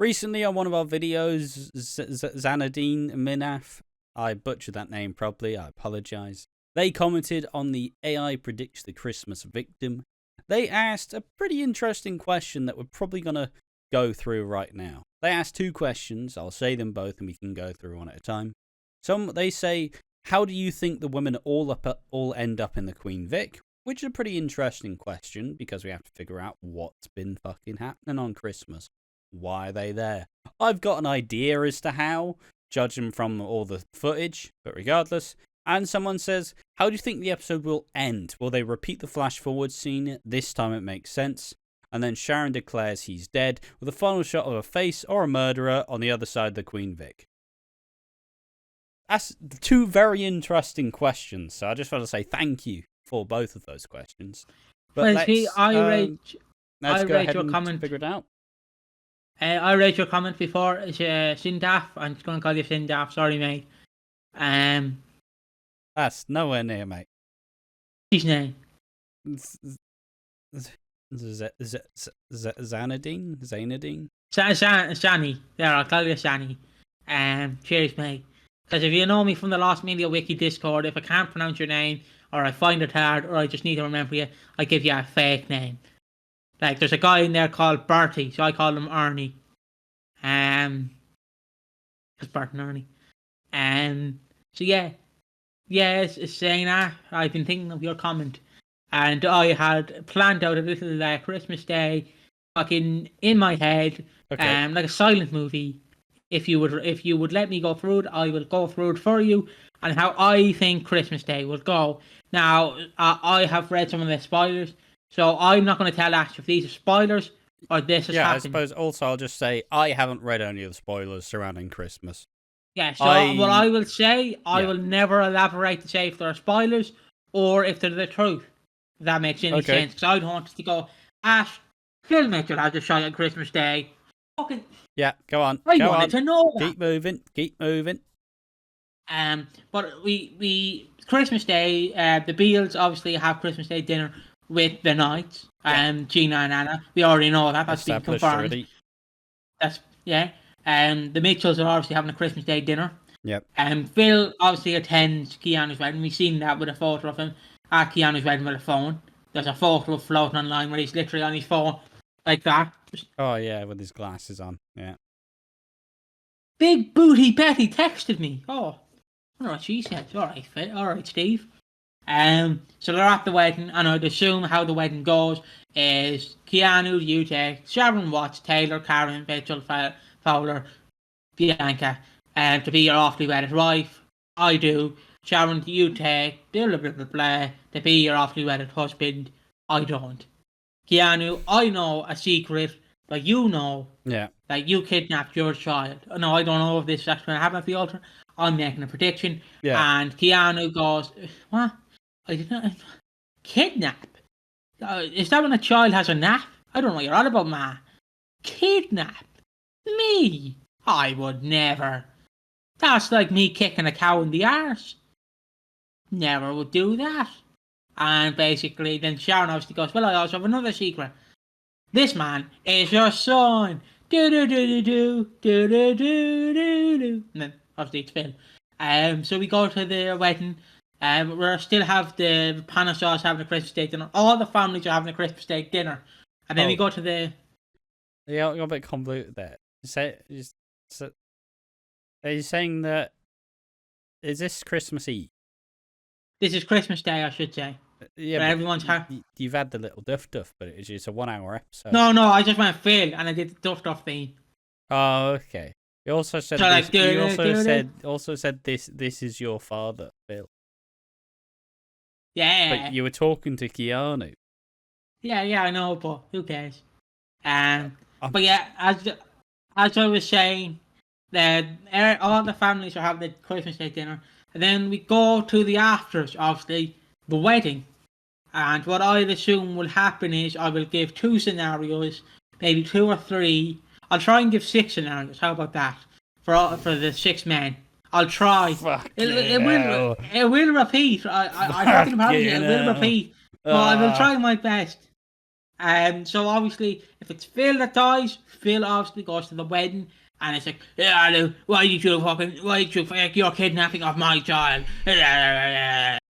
Recently on one of our videos, Zanadine Minaf, I butchered that name probably, I apologise. They commented on the AI predicts the Christmas victim. They asked a pretty interesting question that we're probably going to go through right now. They asked 2 questions. I'll say them both and we can go through one at a time. They say, how do you think the women all end up in the Queen Vic? Which is a pretty interesting question because we have to figure out what's been fucking happening on Christmas. Why are they there? I've got an idea as to how, judging from all the footage, but regardless. And someone says, how do you think the episode will end? Will they repeat the flash forward scene? This time it makes sense. And then Sharon declares he's dead with a final shot of a face or a murderer on the other side of the Queen Vic. That's 2 very interesting questions. So I just want to say thank you for both of those questions. But I read your comment. Figure it out. I read your comment before. It's Sindaf. I'm just going to call you Sindaf. Sorry, mate. That's nowhere near, mate. His name. Zanadine? Shani. There, I'll call you Shani. Cheers, mate. Because if you know me from the Lost Media Wiki Discord, if I can't pronounce your name, or I find it hard, or I just need to remember you, I give you a fake name. Like, there's a guy in there called Bertie, so I call him Ernie. It's Bert and Ernie. So yeah. Yes, it's saying that. I've been thinking of your comment. And I had planned out a little Christmas Day fucking in my head. Okay. Like a silent movie. If you would let me go through it, I will go through it for you. And how I think Christmas Day will go. Now, I have read some of the spoilers. So I'm not going to tell Ash if these are spoilers or this is happening. I suppose also I'll just say I haven't read any of the spoilers surrounding Christmas. Yeah, so what I will say, I will never elaborate to say if they're spoilers or if they're the truth. If that makes any sense. Because I don't want to go, Ash, Phil Mitchell has a shot on Christmas Day. Fucking. Yeah, go on. I wanted to know that. Keep moving. But we Christmas Day, the Beals obviously have Christmas Day dinner with the Knights, Gina and Anna. We already know that. That's been confirmed. Already. The Mitchells are obviously having a Christmas Day dinner. Yep. Phil obviously attends Keanu's wedding. We've seen that with a photo of him at Keanu's wedding with a phone. There's a photo floating online where he's literally on his phone like that. Oh yeah, with his glasses on. Yeah. Big Booty Betty texted me. Oh, I wonder what she said. All right, Phil. All right, Steve. So they're at the wedding, and I'd assume how the wedding goes is Keanu, you take Sharon Watts, Taylor, Karen, Mitchell, Fowler, Bianca, to be your awfully wedded wife. I do. Sharon, you take blah blah blah blah to be your awfully wedded husband. I don't. Keanu, I know a secret that you know. Yeah. That you kidnapped your child. No, I don't know if this is actually going to happen at the altar. I'm making a prediction. Yeah. And Keanu goes, what? I did not kidnap. Is that when a child has a nap? I don't know what you're on about, ma. Kidnap me? I would never. That's like me kicking a cow in the arse. Never would do that. And basically, then Sharon obviously goes, well, I also have another secret. This man is your son. Do do do do do do do do do do. And then obviously it's Phil. So we go to the wedding. We still have the Panasaurs having a Christmas Day dinner. All the families are having a Christmas Day dinner. And then we go to the... Yeah, I got a bit convoluted there. Are you saying that... Is this Christmas Eve? This is Christmas Day, I should say. Yeah, but everyone's you've had the little duff, but it's just a 1 hour episode. No, I just went Phil, and I did the duff theme. Oh, okay. You also said so this, you also said this is your father, Phil. Yeah. But you were talking to Keanu. Yeah, I know, but who cares? But yeah, as I was saying, that all the families are having the Christmas Day dinner, and then we go to the afters, obviously, the wedding. And what I'd assume will happen is I will give 2 scenarios, maybe 2 or 3. I'll try and give 6 scenarios. How about that? For the 6 men. I'll try. It will repeat. I it will repeat. But I will try my best. So obviously, if it's Phil that dies, Phil obviously goes to the wedding, and it's like, yeah, Lou, why did you fake your kidnapping of my child? Like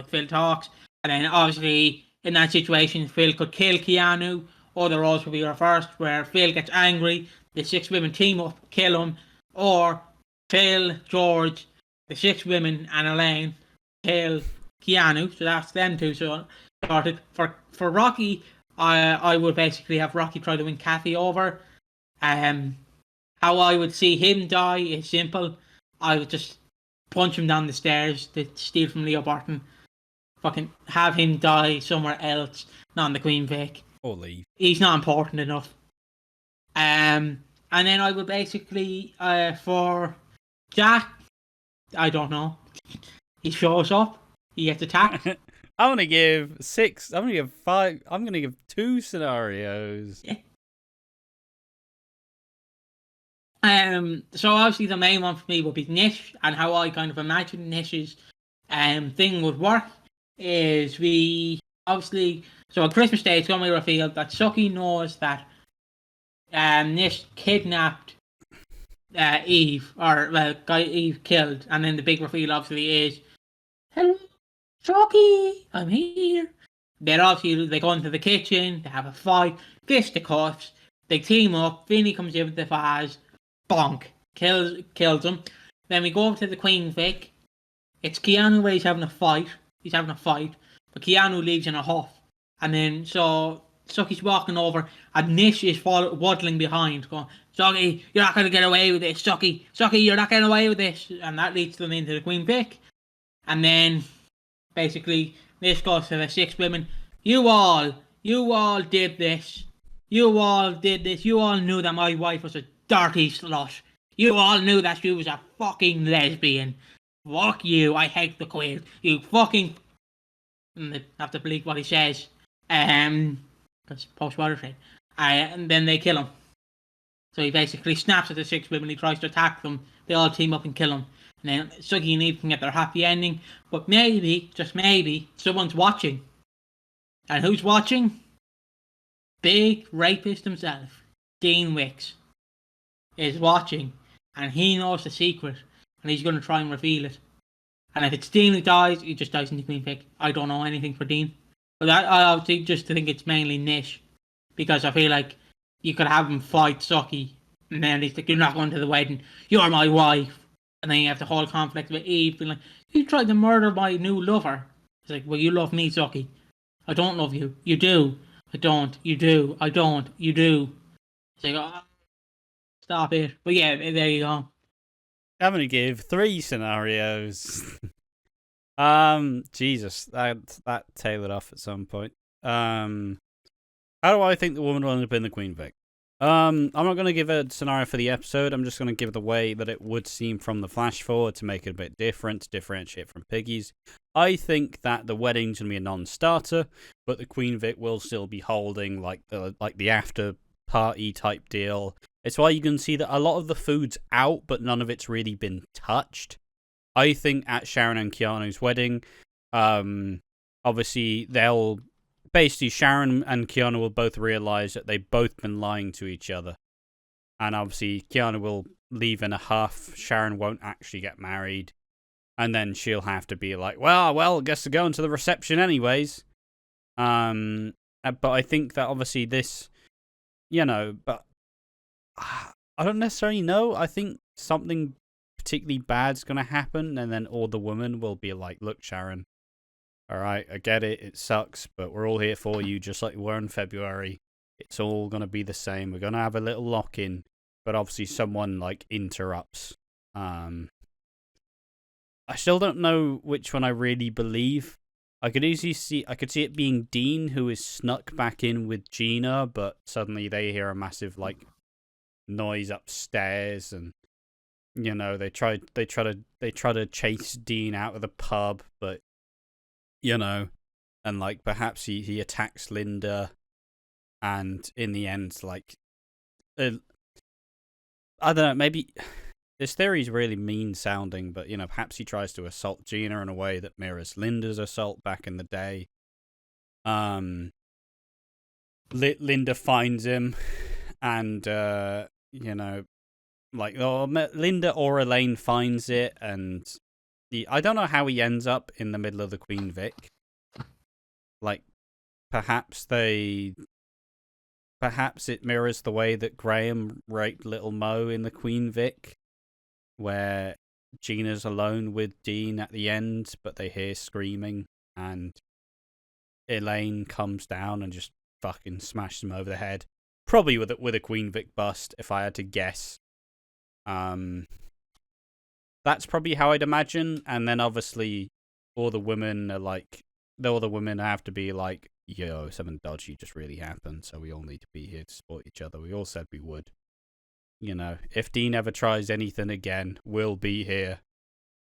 Phil talks, and then obviously in that situation, Phil could kill Keanu, or the roles would be reversed, where Phil gets angry, the 6 women team up, kill him, or Phil, George, the 6 women, and Elaine kill Keanu. So that's them two. So started for Rocky. I would basically have Rocky try to win Kathy over. How I would see him die is simple. I would just punch him down the stairs to steal from Leo Barton. Fucking have him die somewhere else, not on the Queen Vic. Or leave. He's not important enough. And then I would basically for Jack, I don't know. He shows up. He gets attacked. I'm gonna give 6. I'm gonna give 5. I'm gonna give 2 scenarios. Yeah. So obviously the main one for me would be Nish, and how I kind of imagine Nish's thing would work is we obviously, so on Christmas Day it's going to be revealed that Suki knows that Nish kidnapped Eve, or got Eve killed, and then the big reveal obviously is, hello Suki, I'm here. Then obviously they go into the kitchen, they have a fight, fisticuffs, they team up, Vinny comes in with the vase, bonk, kills him. Then we go over to the Queen Vic. It's Keanu where he's having a fight, but Keanu leaves in a huff. And then so Suki's walking over, and Nish is waddling behind, going, Suki, you're not going to get away with this, Suki, you're not getting away with this. And that leads them into the Queen Vic. And then basically Nish goes to the 6 women. You all did this. You all knew that my wife was a dirty slut. You all knew that she was a fucking lesbian. Fuck you, I hate the Queen. You fucking... And they have to believe what he says. Because post-watershed. And then they kill him. So he basically snaps at the 6 women, he tries to attack them, they all team up and kill him. And then Suki and Eve can get their happy ending. But maybe, just maybe, someone's watching. And who's watching? Big rapist himself, Dean Wicks, is watching. And he knows the secret. And he's going to try and reveal it. And if it's Dean who dies, he just dies in the Queen Vic. I don't know anything for Dean. But I obviously just think it's mainly Nish. Because I feel like you could have him fight Suki. And then he's like, you're not going to the wedding. You're my wife. And then you have the whole conflict with Eve being like, you tried to murder my new lover. It's like, well, you love me, Suki. I don't love you. You do. I don't. You do. I don't. You do. It's like, oh, stop it. But yeah, there you go. I'm gonna give 3 scenarios. Jesus, that tailored off at some point. How do I think the woman will end up in the Queen Vic? I'm not going to give a scenario for the episode. I'm just going to give the way that it would seem from the flash forward to make it a bit different, to differentiate from Piggy's. I think that the wedding's going to be a non-starter, but the Queen Vic will still be holding like the after party type deal. It's why you can see that a lot of the food's out, but none of it's really been touched. I think at Sharon and Keanu's wedding, obviously they'll... Basically, Sharon and Keanu will both realise that they've both been lying to each other. And obviously, Keanu will leave in a huff. Sharon won't actually get married. And then she'll have to be like, well, I guess they're going to the reception anyways. But I think that obviously this, but I don't necessarily know. I think something particularly bad's going to happen. And then all the women will be like, look, Sharon. Alright, I get it, it sucks, but we're all here for you, just like we were in February. It's all going to be the same. We're going to have a little lock-in, but obviously someone, interrupts. I still don't know which one I really believe. I could see it being Dean, who is snuck back in with Gina, but suddenly they hear a massive, noise upstairs, and, they try to chase Dean out of the pub, but and perhaps he attacks Linda, and in the end, I don't know, maybe this theory is really mean sounding, but perhaps he tries to assault Gina in a way that mirrors Linda's assault back in the day. Linda finds him, and Linda or Elaine finds it, and I don't know how he ends up in the middle of the Queen Vic. Like, perhaps it mirrors the way that Graham raped little Mo in the Queen Vic, where Gina's alone with Dean at the end, but they hear screaming, and Elaine comes down and just fucking smashes him over the head. Probably with a Queen Vic bust, if I had to guess. That's probably how I'd imagine. And then obviously all the women have to be like, yo, something dodgy just really happened, so we all need to be here to support each other. We all said we would. If Dean ever tries anything again, we'll be here.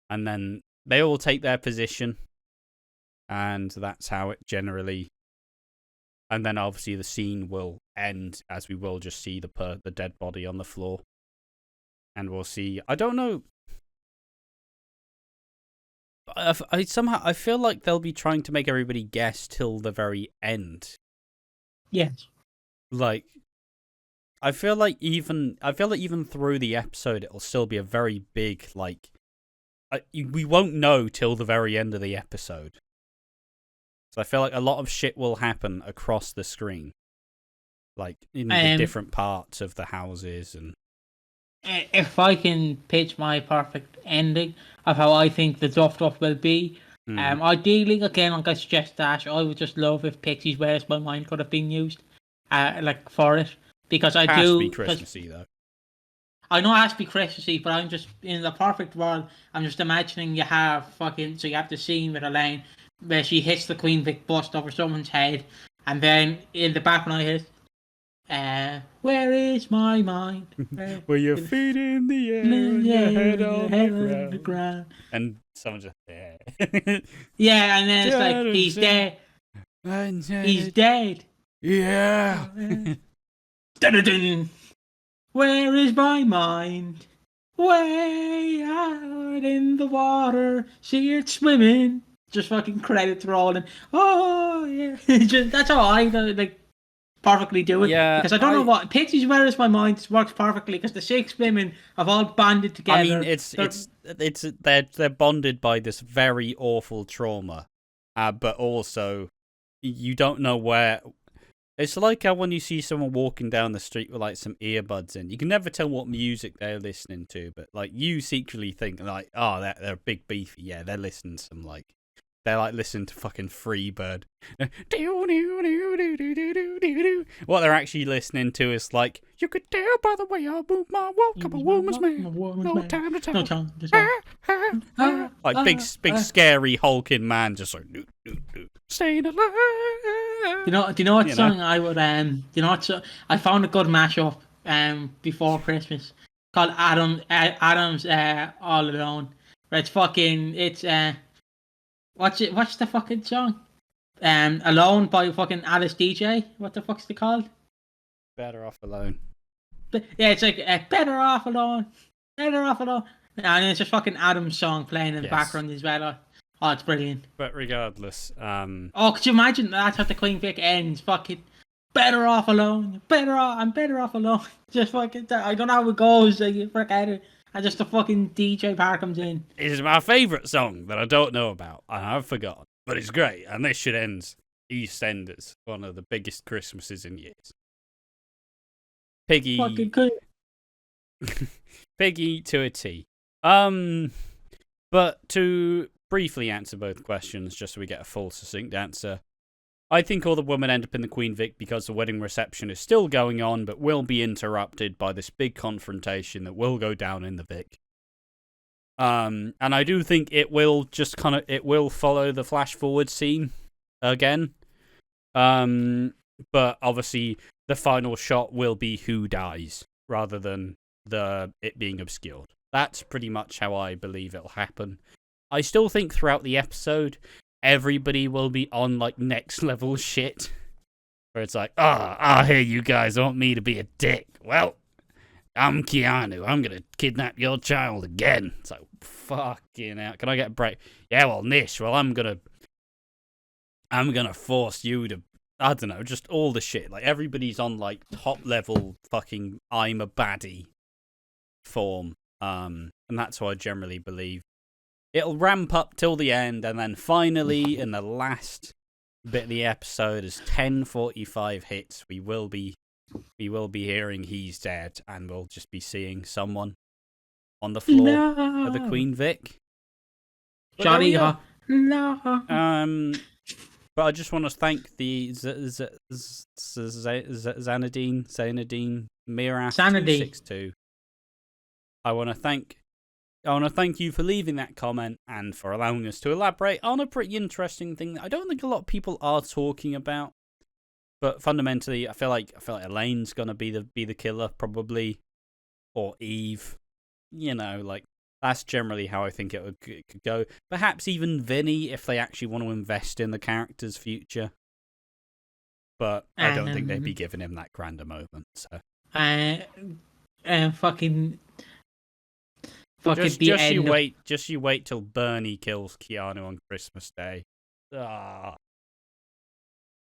And then they all take their position, and that's how it generally. And then obviously the scene will end, as we will just see the dead body on the floor, and we'll see. I don't know. I feel like they'll be trying to make everybody guess till the very end. Yes. Like, I feel like even through the episode, it'll still be a very big, like, we won't know till the very end of the episode. So I feel like a lot of shit will happen across the screen, like in the different parts of the houses. And if I can pitch my perfect ending of how I think the Duff will be, ideally, again, like I suggest Dash, I would just love if Pixie's Where's My Mind could have been used, for it, because I has do. To be Christmassy though. I know it has to be Christmassy, but I'm just in the perfect world. I'm just imagining you have the scene with Elaine where she hits the Queen Vic bust over someone's head, and then in the background I hear, where is my mind? Where your feet in the air and your head on the ground. And someone just, yeah, and then it's like, he's dead. He's dead. Yeah. Dun-dun-dun. Where is my mind? Way out in the water, see it swimming. Just fucking credits rolling. Oh yeah, that's how I perfectly do it. Yeah, because I don't know what Pixie's Where Is My Mind works perfectly because the 6 women have all banded together. I mean, they're bonded by this very awful trauma, but also you don't know where. It's like how when you see someone walking down the street with like some earbuds in, you can never tell what music they're listening to, but like you secretly think like, oh, they're big beefy. Yeah, they're listening to some like. They're like listening to fucking Freebird. What they're actually listening to is like, you could tell by the way I move my walk, I'm a woman's man. No time to talk. Like big scary hulking man, just like staying alive. Do you know what song I would I found a good mashup before Christmas called Adam's All Alone. Where it's what's the fucking song? Alone by fucking Alice DJ. What the fuck's it called? Better Off Alone. Yeah, it's like Better Off Alone. Better Off Alone. And it's just fucking Adam's song playing in the background as well. Oh, it's brilliant. But regardless, could you imagine that's how the Queen Vic ends? Fucking Better Off Alone. I'm better off alone. Just fucking I don't know how it goes, you forget it. And just the fucking DJ part comes in. It is my favourite song that I don't know about, and I've forgotten. But it's great, and this should end EastEnders, one of the biggest Christmases in years. Piggy. Fucking good. Piggy to a T. But to briefly answer both questions, just so we get a full, succinct answer, I think all the women end up in the Queen Vic because the wedding reception is still going on, but will be interrupted by this big confrontation that will go down in the Vic. And I do think it will follow the flash forward scene again. But obviously the final shot will be who dies rather than it being obscured. That's pretty much how I believe it'll happen. I still think throughout the episode, everybody will be on like next level shit. Where it's like, I hear you guys want me to be a dick. Well, I'm Keanu. I'm going to kidnap your child again. It's like, fucking hell. Can I get a break? Yeah, well, Nish, well, I'm going to force you to I don't know, just all the shit. Like, everybody's on, like, top level fucking I'm a baddie form. And that's what I generally believe. It'll ramp up till the end, and then finally, in the last bit of the episode, as 10:45 hits, we will be hearing he's dead, and we'll just be seeing someone on the floor of the Queen Vic. Johnny, no. But I just want to thank the Zanadine Miras 262. I want to thank you for leaving that comment and for allowing us to elaborate on a pretty interesting thing that I don't think a lot of people are talking about. But fundamentally, I feel like Elaine's gonna be the killer probably, or Eve. You know, like that's generally how I think it could go. Perhaps even Vinny if they actually want to invest in the character's future. But I don't think they'd be giving him that grander moment. So. Just you wait till Bernie kills Keanu on Christmas Day. Ah.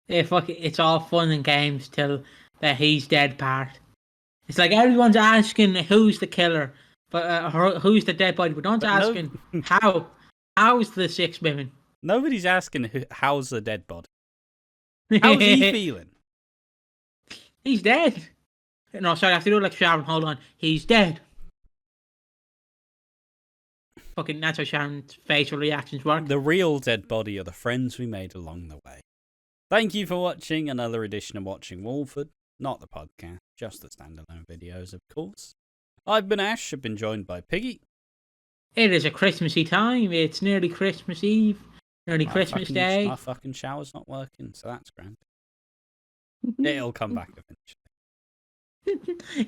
Yeah, it's all fun and games till the he's dead part. It's like everyone's asking who's the killer, but who's the dead body, but no one's asking how's the 6 women. Nobody's asking how's the dead body. How's he feeling? He's dead. No, sorry, I have to do it like Sharon. Hold on, he's dead. Fucking, that's how Sharon's facial reactions work. The real dead body are the friends we made along the way. Thank you for watching another edition of Watching Walford. Not the podcast, just the standalone videos, of course. I've been Ash, I've been joined by Piggy. It is a Christmassy time. It's nearly Christmas Eve, nearly Christmas Day. My fucking shower's not working, so that's grand. It'll come back eventually.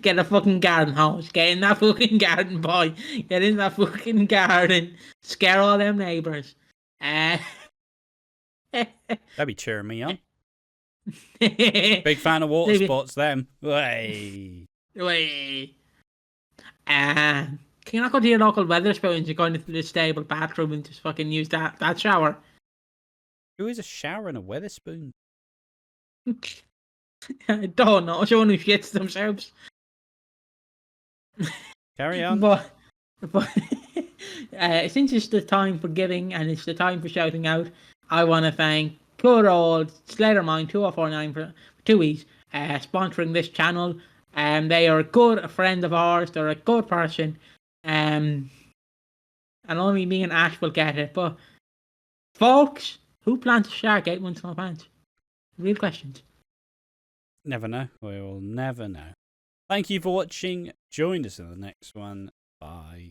Get a fucking garden hose. Get in that fucking garden, boy. Get in that fucking garden. Scare all them neighbours. That'd be cheering me up. Big fan of water sports, them. Way. Can you not go to your local Weatherspoons and go into the stable bathroom and just fucking use that shower? Who is a shower and a Weatherspoon? I don't know. Someone who shits themselves. Carry on. But since it's the time for giving and it's the time for shouting out, I want to thank good old Slater Mine 2049 for 2 weeks sponsoring this channel. They are a good friend of ours. They're a good person. And only me and Ash will get it. But folks, who plants a shark 8 months in advance? Real questions. Never know. We will never know. Thank you for watching. Join us in the next one. Bye.